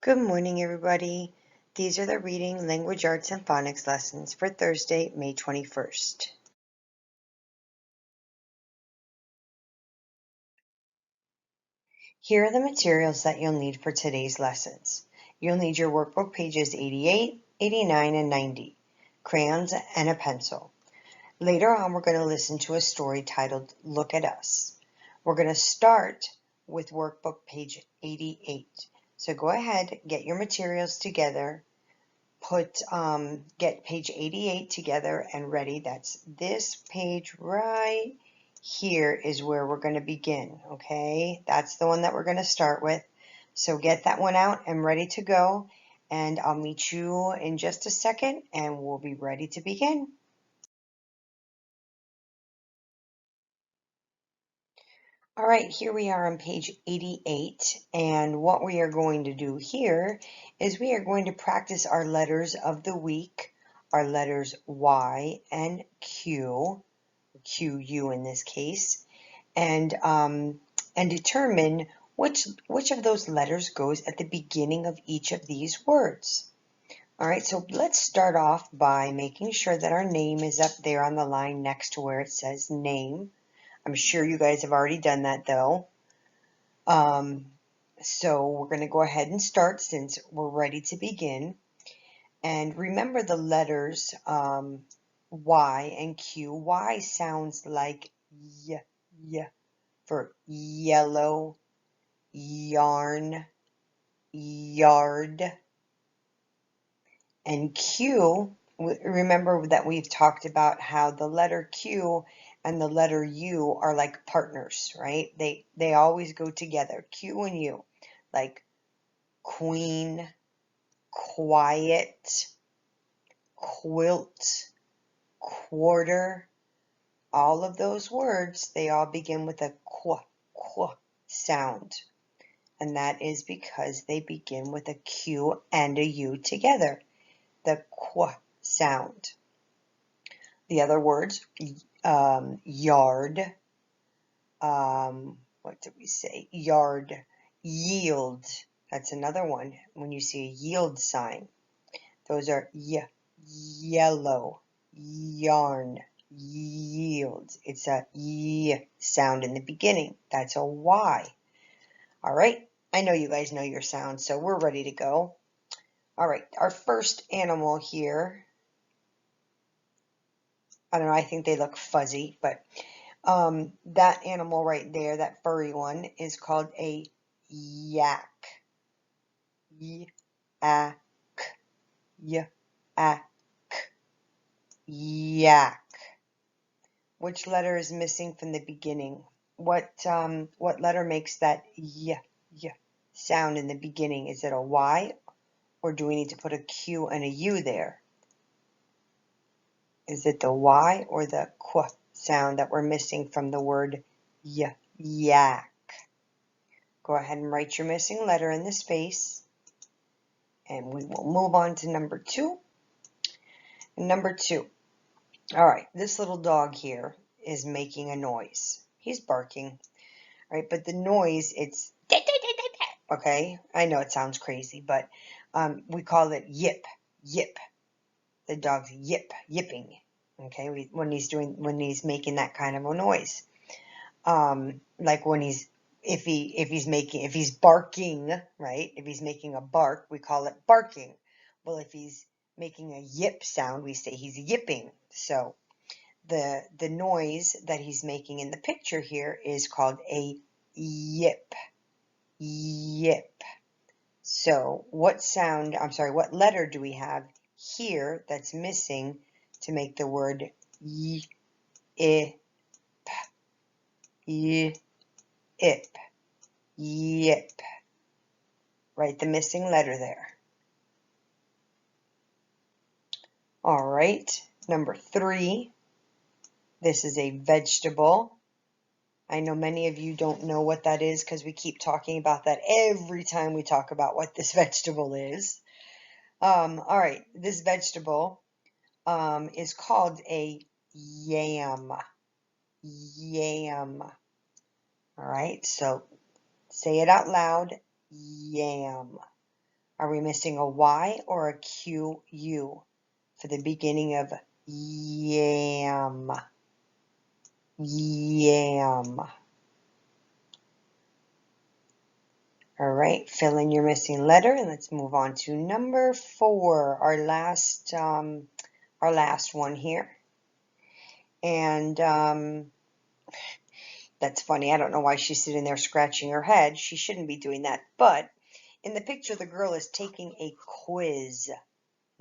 Good morning, everybody. These are the reading, language arts, and phonics lessons for Thursday, May 21st. Here are the materials that you'll need for today's lessons. You'll need your workbook pages 88, 89, and 90, crayons, and a pencil. Later on, we're going to listen to a story titled Look at Us. We're going to start with workbook page 88. So go ahead, get your materials together. Get page 88 together and ready. That's this page right here is where we're going to begin, okay? That's the one that we're going to start with. So get that one out and ready to go, and I'll meet you in just a second and we'll be ready to begin. All right, here we are on page 88, and what we are going to do here is we are going to practice our letters of the week, our letters Y and Q, QU in this case, and determine which of those letters goes at the beginning of each of these words. All right, so let's start off by making sure that our name is up there on the line next to where it says name. I'm sure you guys have already done that though. So we're going to go ahead and start since we're ready to begin. And remember the letters Y and Q. Y sounds like y for yellow, yarn, yard. And Q, remember that we've talked about how the letter Q and the letter U are like partners, right? They always go together, Q and U, like queen, quiet, quilt, quarter. All of those words, they all begin with a qu sound. And that is because they begin with a Q and a U together. The qu sound. The other words, yard, what did we say? Yard, yield. That's another one when you see a yield sign. Those are yellow, yarn, yield. It's a y sound in the beginning. That's a Y. All right, I know you guys know your sounds, so we're ready to go. All right, our first animal here, I don't know, I think they look fuzzy, but that animal right there, that furry one, is called a yak. Y-a-k, y-a-k, yak. Which letter is missing from the beginning? What letter makes that y sound in the beginning? Is it a Y, or do we need to put a Q and a U there? Is it the Y or the qu sound that we're missing from the word yak? Go ahead and write your missing letter in the space, and we will move on to number 2. Number 2. All right, this little dog here is making a noise. He's barking, right? But the noise, it's okay. I know it sounds crazy, but we call it yip, yip. The dog's yipping. Okay, when he's making that kind of a noise, like when if he's barking, right? If he's making a bark, we call it barking. Well, if he's making a yip sound, we say he's yipping. So the noise that he's making in the picture here is called a yip. Yip. So what letter do we have here that's missing to make the word yip? Yip. Yip. Write the missing letter there. All right, number 3. This is a vegetable. I know many of you don't know what that is because we keep talking about that every time we talk about what this vegetable is. All right, this vegetable is called a yam. Yam. All right, so say it out loud. Yam. Are we missing a Y or a QU for the beginning of yam? Yam. All right, fill in your missing letter, and let's move on to number 4, our last one here. And that's funny. I don't know why she's sitting there scratching her head. She shouldn't be doing that. But in the picture, the girl is taking a quiz.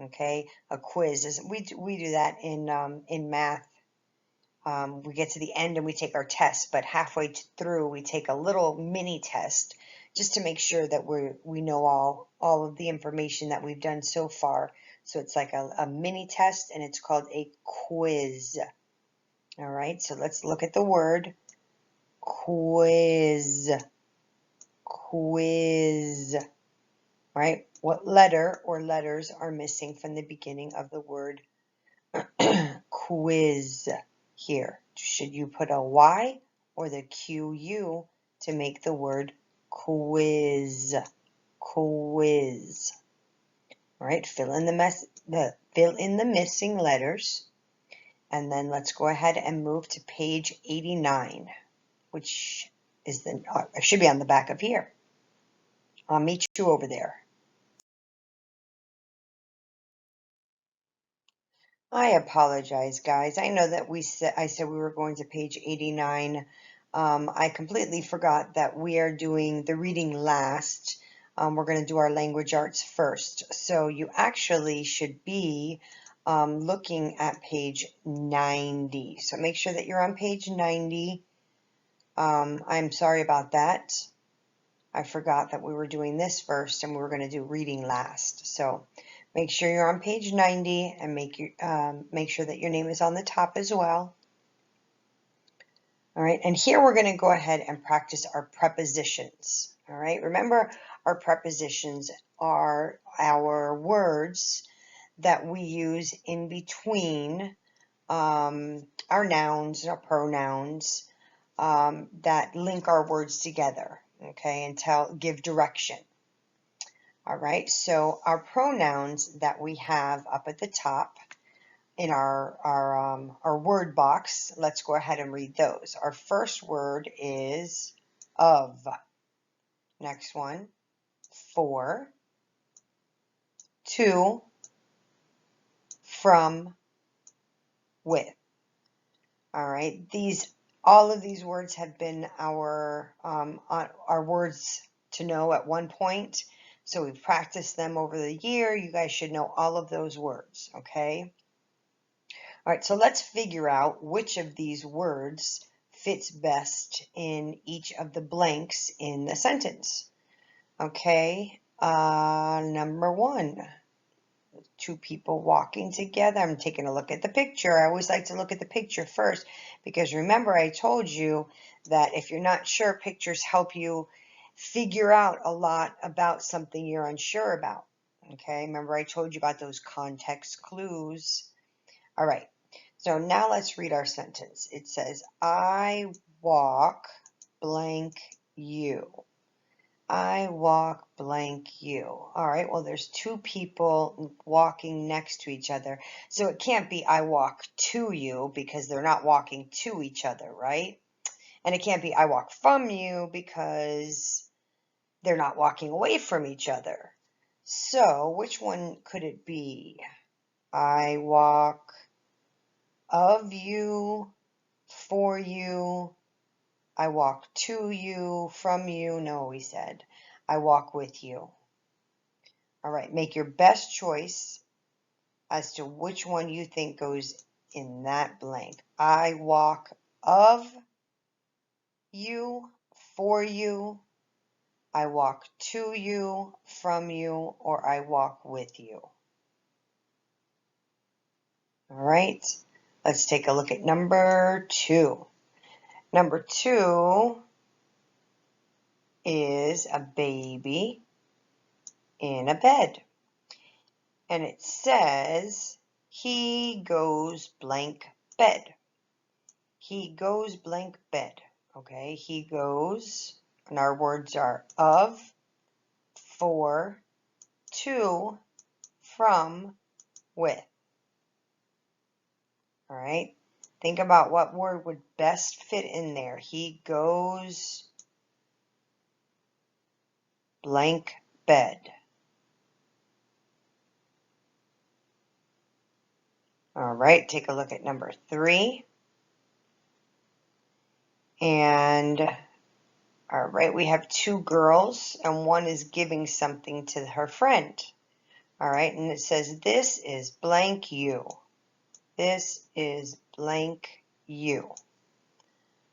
Okay, a quiz is we do that in math. We get to the end and we take our test, but halfway through we take a little mini test just to make sure that we know all of the information that we've done so far. So it's like a mini test, and it's called a quiz. All right, so let's look at the word quiz. Quiz. Right? What letter or letters are missing from the beginning of the word quiz here? Should you put a Y or the QU to make the word quiz? Quiz. All right, fill in the missing letters, and then let's go ahead and move to page 89, which is should be on the back of here. I'll meet you over there. I apologize, guys. I know that I said we were going to page 89. I completely forgot that we are doing the reading last. We're going to do our language arts first. So you actually should be looking at page 90. So make sure that you're on page 90. I'm sorry about that. I forgot that we were doing this first and we were going to do reading last. So make sure you're on page 90 and make sure that your name is on the top as well. All right, and here we're going to go ahead and practice our prepositions. All right, remember our prepositions are our words that we use in between our nouns, our pronouns, that link our words together, okay, and give direction. All right, so our pronouns that we have up at the top in our word box, let's go ahead and read those. Our first word is of. Next one, for, to, from, with. All right, all of these words have been our words to know at one point. So we've practiced them over the year. You guys should know all of those words, okay? All right, so let's figure out which of these words fits best in each of the blanks in the sentence. Okay, number 1. 2 people walking together. I'm taking a look at the picture. I always like to look at the picture first because remember I told you that if you're not sure, pictures help you figure out a lot about something you're unsure about. Okay, remember I told you about those context clues. All right, so now let's read our sentence. It says, I walk blank you. I walk blank you. All right, well, there's 2 people walking next to each other. So it can't be I walk to you because they're not walking to each other, right? And it can't be I walk from you because they're not walking away from each other. So which one could it be? I walk of you, for you, I walk to you, from you. No, we said, I walk with you. All right, make your best choice as to which one you think goes in that blank. I walk of you, for you, I walk to you, from you, or I walk with you. All right, let's take a look at number 2. Number 2 is a baby in a bed. And it says, he goes blank bed. He goes blank bed. Okay, he goes, and our words are of, for, to, from, with. All right. Think about what word would best fit in there. He goes blank bed. All right, take a look at number 3. And all right, we have 2 girls and one is giving something to her friend. All right, and it says, this is blank you. This is blank you.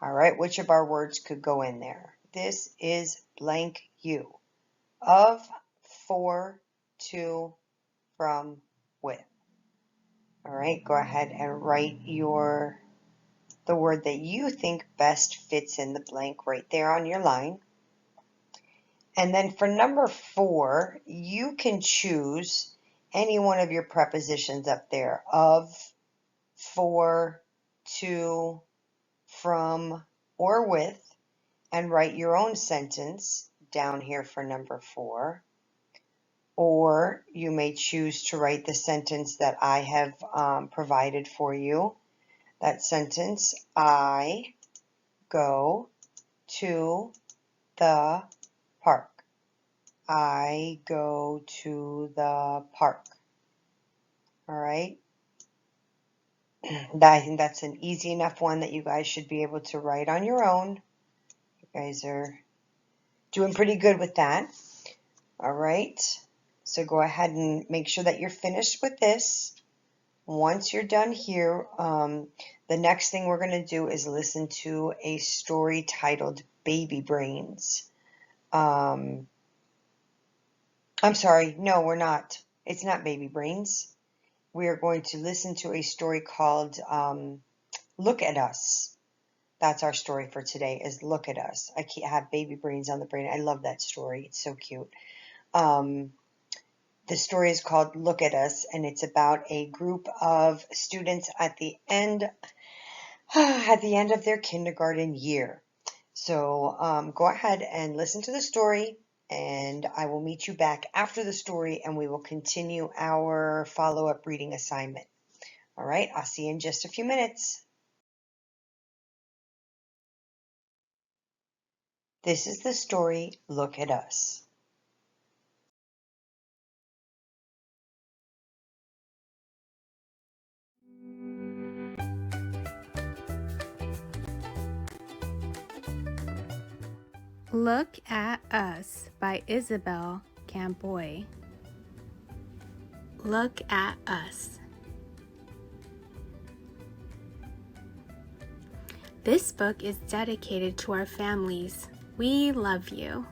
All right, which of our words could go in there? This is blank you. Of, for, to, from, with. All right, go ahead and write the word that you think best fits in the blank right there on your line. And then for number 4, you can choose any one of your prepositions up there. Of, for, to, from, or with, and write your own sentence down here for number 4. Or you may choose to write the sentence that I have provided for you. That sentence, I go to the park. I go to the park. All right. I think that's an easy enough one that you guys should be able to write on your own. You guys are doing pretty good with that. All right. So go ahead and make sure that you're finished with this. Once you're done here, the next thing we're going to do is listen to a story titled Baby Brains. I'm sorry, no, we're not. It's not Baby Brains. We are going to listen to a story called Look at Us. That's our story for today, is Look at Us. I have Baby Brains on the brain. I love that story. It's so cute. The story is called Look at Us, and it's about a group of students at the end of their kindergarten year. So go ahead and listen to the story, and I will meet you back after the story, and we will continue our follow-up reading assignment. All right, I'll see you in just a few minutes. This is the story, Look at Us. Look at Us by Isabel Campoy. Look at us. This book is dedicated to our families. We love you.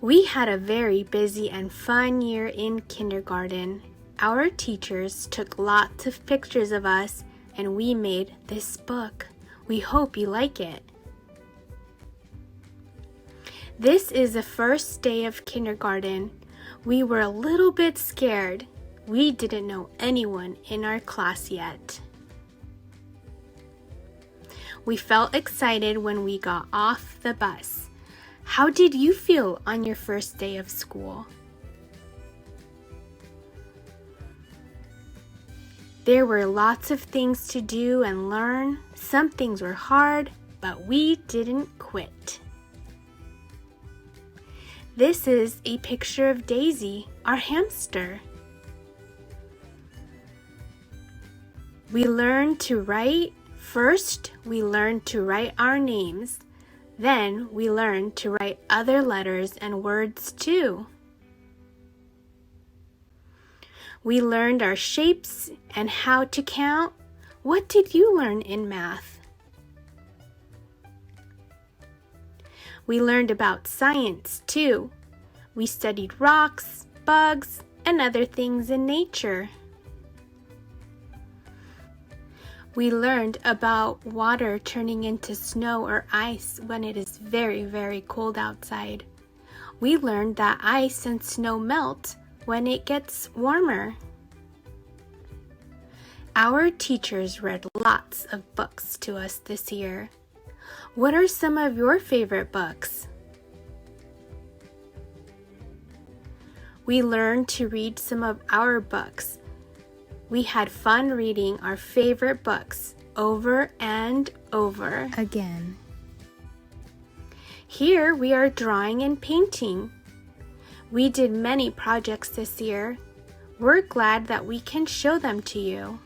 We had a very busy and fun year in kindergarten. Our teachers took lots of pictures of us, and we made this book. We hope you like it. This is the first day of kindergarten. We were a little bit scared. We didn't know anyone in our class yet. We felt excited when we got off the bus. How did you feel on your first day of school? There were lots of things to do and learn. Some things were hard, but we didn't quit. This is a picture of Daisy, our hamster. We learned to write. First, we learned to write our names. Then, we learned to write other letters and words too. We learned our shapes and how to count. What did you learn in math? We learned about science too. We studied rocks, bugs, and other things in nature. We learned about water turning into snow or ice when it is very, very cold outside. We learned that ice and snow melt when it gets warmer. Our teachers read lots of books to us this year. What are some of your favorite books? We learned to read some of our books. We had fun reading our favorite books over and over again. Here we are drawing and painting. We did many projects this year. We're glad that we can show them to you.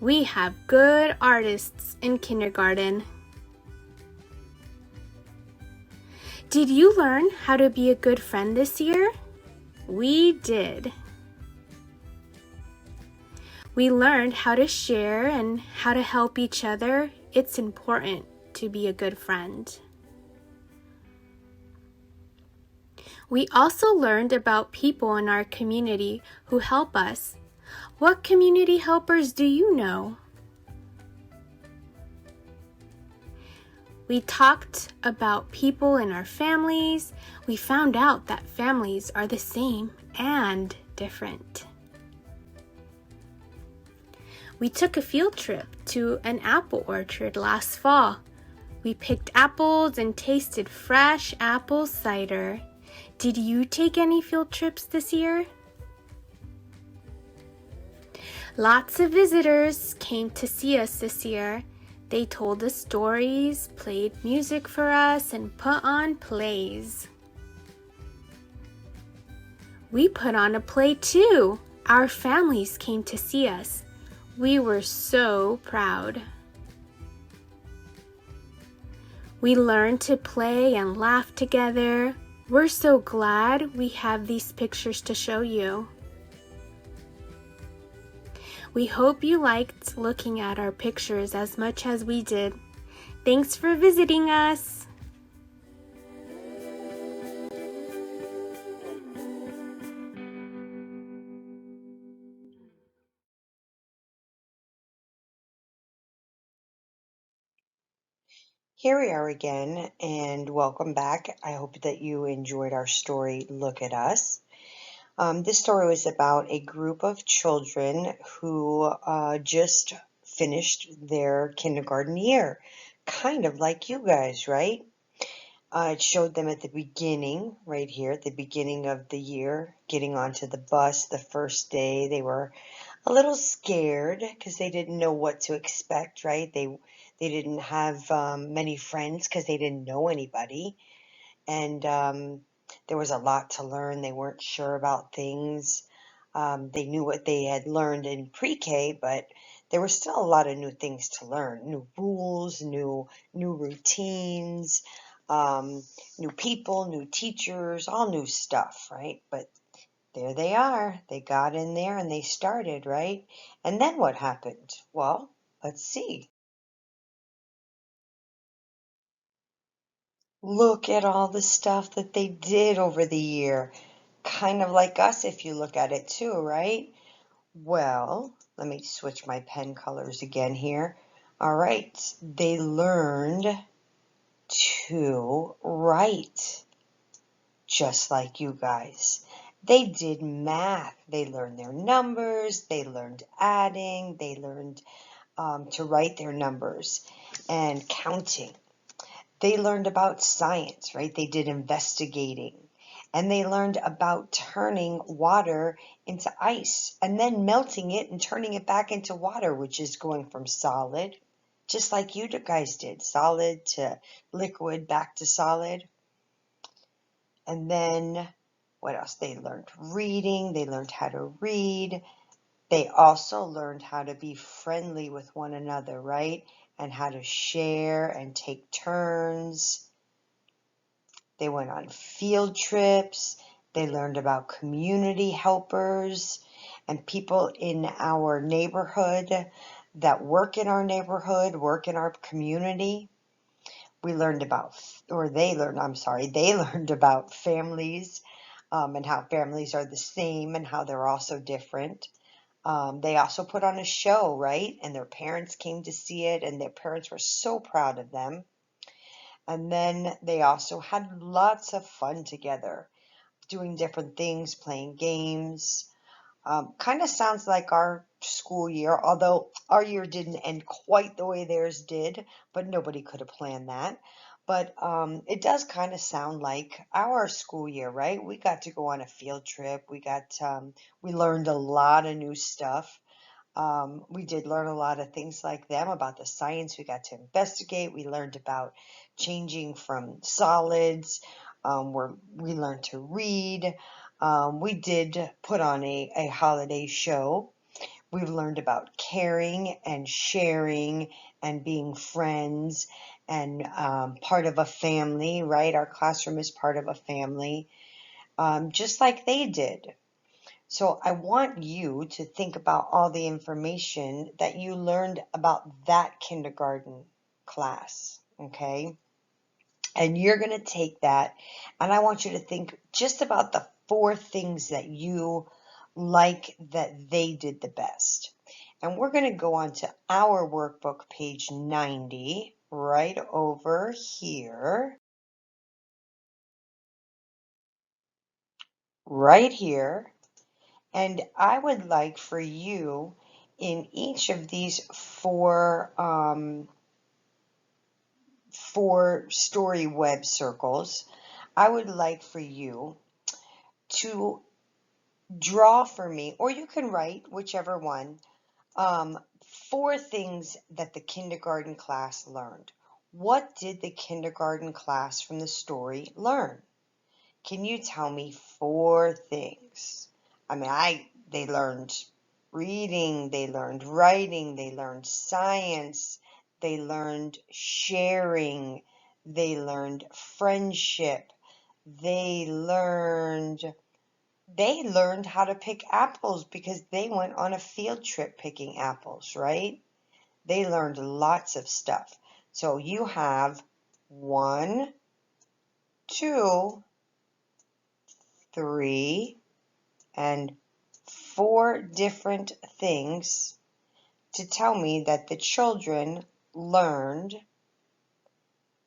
We have good artists in kindergarten. Did you learn how to be a good friend this year? We did. We learned how to share and how to help each other. It's important to be a good friend. We also learned about people in our community who help us. What community helpers do you know? We talked about people in our families. We found out that families are the same and different. We took a field trip to an apple orchard last fall. We picked apples and tasted fresh apple cider. Did you take any field trips this year? Lots of visitors came to see us this year. They told us stories, played music for us, and put on plays. We put on a play too. Our families came to see us. We were so proud. We learned to play and laugh together. We're so glad we have these pictures to show you. We hope you liked looking at our pictures as much as we did. Thanks for visiting us. Here we are again, and welcome back. I hope that you enjoyed our story, Look at Us. This story was about a group of children who just finished their kindergarten year, kind of like you guys, right? It showed them at the beginning, right here, at the beginning of the year, getting onto the bus the first day. They were a little scared because they didn't know what to expect, right? They didn't have many friends because they didn't know anybody. And there was a lot to learn. They weren't sure about things. They knew what they had learned in pre-K, but there were still a lot of new things to learn. New rules, new routines, new people, new teachers, all new stuff, right? But there they are. They got in there and they started, right? And then what happened? Well, let's see. Look at all the stuff that they did over the year. Kind of like us if you look at it too, right? Well, let me switch my pen colors again here. All right, they learned to write just like you guys. They did math. They learned their numbers. They learned adding. They learned to write their numbers and counting. They learned about science, right? They did investigating. And they learned about turning water into ice and then melting it and turning it back into water, which is going from solid, just like you guys did, solid to liquid, back to solid. And then what else? They learned reading. They learned how to read. They also learned how to be friendly with one another, right? And how to share and take turns. They went on field trips. They learned about community helpers and people in our neighborhood that work in our neighborhood, work in our community. We learned about, or they learned, I'm sorry, they learned about families and how families are the same and how they're also different. They also put on a show, right? And their parents came to see it, and their parents were so proud of them. And then they also had lots of fun together, doing different things, playing games. Kind of sounds like our school year, although our year didn't end quite the way theirs did, but nobody could have planned that. But it does kind of sound like our school year, right? We got to go on a field trip. We learned a lot of new stuff. We did learn a lot of things like them about the science. We got to investigate. We learned about changing from solids. We learned to read. We did put on a holiday show. We've learned about caring and sharing and being friends and part of a family, right? Our classroom is part of a family, just like they did. So I want you to think about all the information that you learned about that kindergarten class, okay? And you're going to take that, and I want you to think just about the 4 things that you like that they did the best. And we're going to go on to our workbook, page 90, right over here. Right here. And I would like for you, in each of these 4 story web circles, I would like for you to draw for me, or you can write, whichever one, 4 things that the kindergarten class learned. What did the kindergarten class from the story learn? Can you tell me 4 things? I mean, they learned reading, they learned writing, they learned science, they learned sharing, they learned friendship, they learned how to pick apples because they went on a field trip picking apples, right? They learned lots of stuff. So you have 1, 2, 3, and 4 different things to tell me that the children learned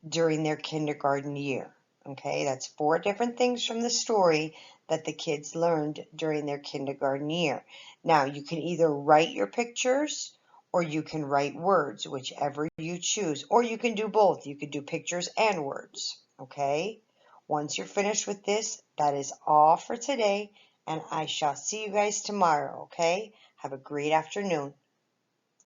during their kindergarten year. Okay, that's 4 different things from the story that the kids learned during their kindergarten year. Now, you can either write your pictures or you can write words, whichever you choose, or you can do both. You could do pictures and words. Okay, once you're finished with this, that is all for today, and I shall see you guys tomorrow. Okay, have a great afternoon.